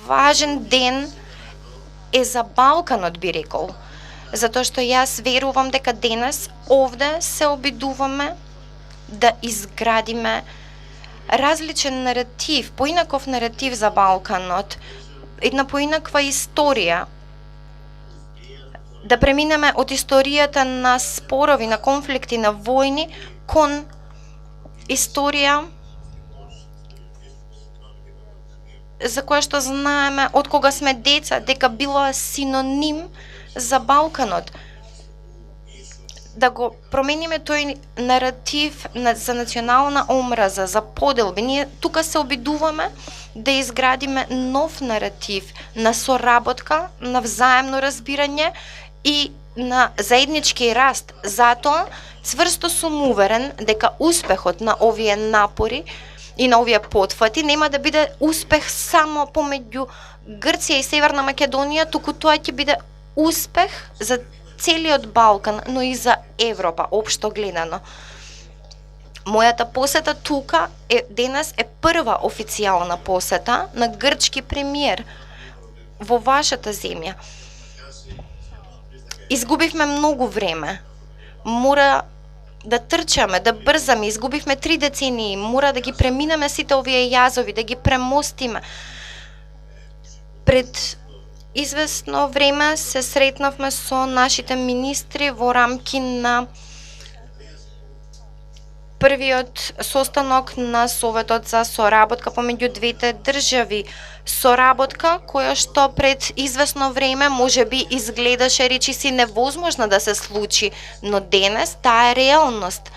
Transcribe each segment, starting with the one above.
важен ден е за Балканот, би рекол. Затоа што јас верувам дека денес овде се обидуваме да изградиме различен наратив, поинаков наратив за Балканот, една поинаква историја, да преминеме од историјата на спорови, на конфликти, на војни, кон историја за која што знаеме од кога сме деца, дека било синоним за Балканот. Да го промениме тој наратив за национална омраза, за поделби. Ние тука се обидуваме да изградиме нов наратив на соработка, на взаемно разбирање и на заеднички раст. Затоа цврсто сум уверен дека успехот на овие напори и на овие потфати нема да биде успех само помеѓу Грција и Северна Македонија, туку тоа ќе биде успех за целиот Балкан, но и за Европа, општо гледано. Мојата посета тука денес е прва официјална посета на грчки премиер во вашата земја. Изгубивме многу време. Мора да трчаме, да брзаме, изгубивме 3 децении, мора да ги преминеме сите овие јазови, да ги премостиме. Пред известно време се сретнавме со нашите министри во рамки на првиот состанок на Советот за соработка помеѓу двете држави. Соработка која што пред известно време можеби изгледаше речиси невозможно да се случи, но денес таа е реалност.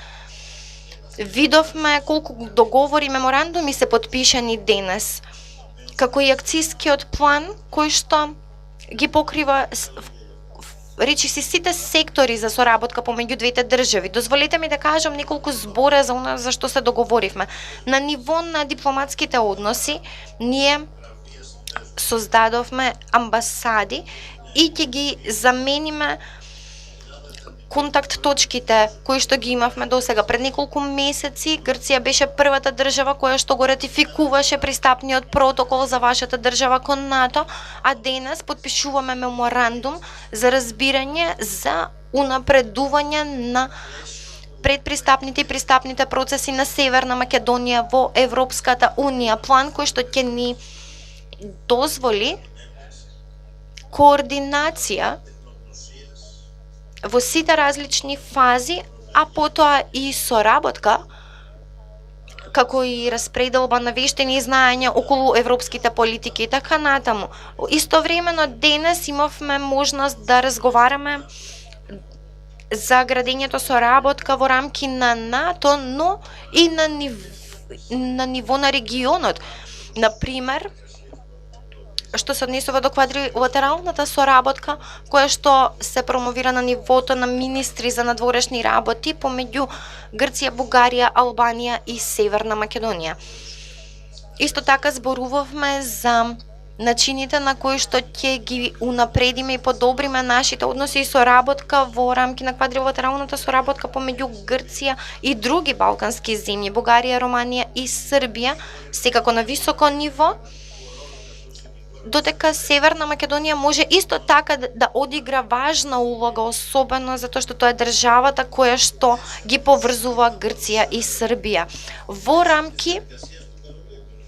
Видовме колку договори, меморандуми се потпишани денес, како и акцискиот план кој што ги покрива речиси сите сектори за соработка помеѓу двете држави. Дозволете ми да кажам неколку збора за она за што се договоривме. На ниво на дипломатските односи ние создадовме амбасади и ќе ги замениме контакт точките кои што ги имавме досега. Пред неколку месеци Грција беше првата држава која што го ратификуваше пристапниот протокол за вашата држава кон НАТО, а денес потпишуваме меморандум за разбирање за унапредување на предпристапните и пристапните процеси на Северна Македонија во Европската Унија. План кој што ќе ни дозволи координација во сите различни фази, а потоа и соработка, како и распределба на вештини и знаења околу европските политики и така натаму. Истовремено денес имавме можност да разговараме за градењето соработка во рамки на НАТО, но и на ниво на регионот. Например, што се однесува до квадрилатералната соработка, која што се промовира на нивото на министри за надворешни работи помеѓу Грција, Бугарија, Албанија и Северна Македонија. Исто така зборувавме за начините на кои што ќе ги унапредиме и подобриме нашите односи и соработка во рамки на квадрилатералната соработка помеѓу Грција и други балкански земји, Бугарија, Романија и Србија, секако на високо ниво, додека Северна Македонија може исто така да одигра важна улога, особено затоа што тоа е државата која што ги поврзува Грција и Србија. Во рамки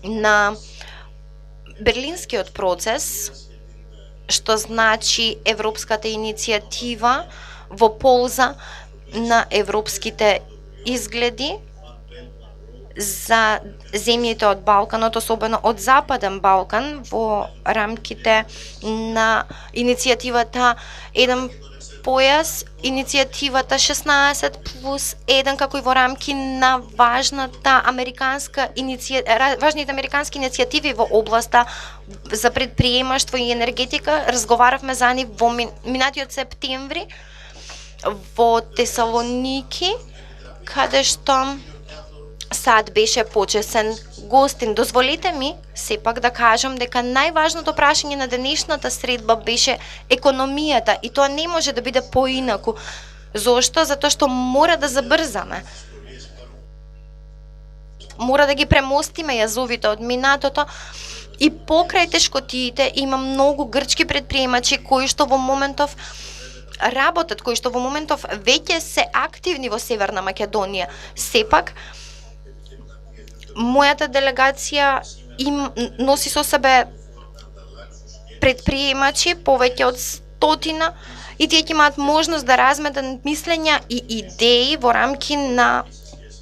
на Берлинскиот процес, што значи европската иницијатива во полза на европските изгледи за земјите од Балканот, особено од Западен Балкан, во рамките на иницијативата Еден појас, иницијативата 16+1, како и во рамки на важните американски иницијативи во областа за предприемаштво и енергетика. Разговаравме за нив во минатиот септември во Тесалоники, каде што САД беше почесен гостин. Дозволете ми сепак да кажам дека најважното прашање на денешната средба беше економијата и тоа не може да биде поинаку. Зошто? Затоа што мора да забрзаме. Мора да ги премостиме јазовите од минатото И покрај тешкотиите има многу грчки предприемачи кои што во моментов работат, кои што во моментов веќе се активни во Северна Македонија. Сепак, мојата делегација им носи со себе предприемачи, повеќе од 100, и тие ќе имаат можност да разменат мислења и идеи во рамки на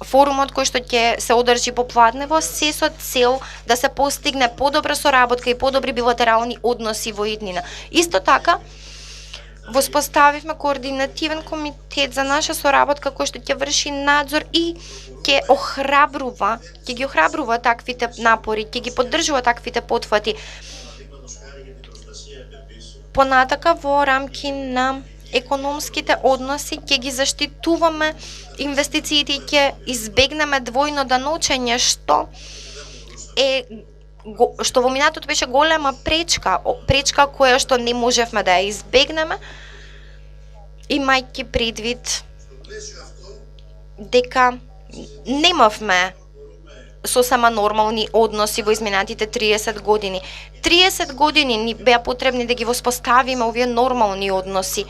форумот кој што ќе се одржи по Пладнево, се со цел да се постигне подобра соработка и подобри билатерални односи во иднина. Исто така, воспоставивме координативен комитет за наша соработка кој што ќе врши надзор и ќе ги охрабрува таквите напори, ќе ги поддржува таквите потфати. Понатака во рамки на економските односи ќе ги заштитуваме инвестициите и ќе избегнеме двојно даночење, што во минатото беше голема пречка која што не можевме да ја избегнеме, имајќи предвид дека немавме сосема нормални односи во изминатите 30 години. 30 години ни беа потребни да ги воспоставиме овие нормални односи.